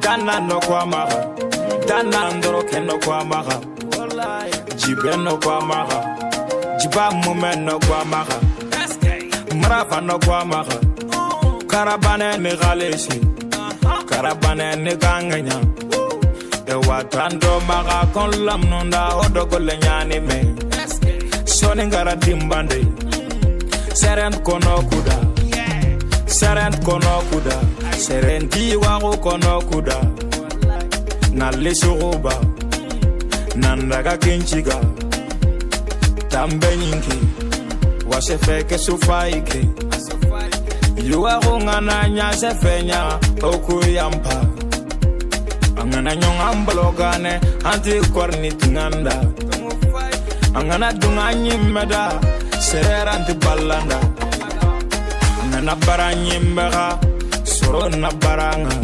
Dana no kwa maha, dana ndoro keno kwa maha, jibe no kwa maha, jiba mume no kwa maha, mrafa no kwa maha, karabane ni galeshi, karabane ni ganganya, ewa tando maha kon lam nunda odogo lenyani me, soni ngara dimbande, serent kono kuda, serent kono kuda, serenti wago kono kuda, na lesuruba, nandaga kinchiga, tambe nyingi, wase feke sufaike, yuwa ngana nya se fenya, okuyampa, angana nyonga mblogane, anti kornit nganda, angana dunga nyimeda, seranti balanda, angana bara nyimbega, soro na baranga.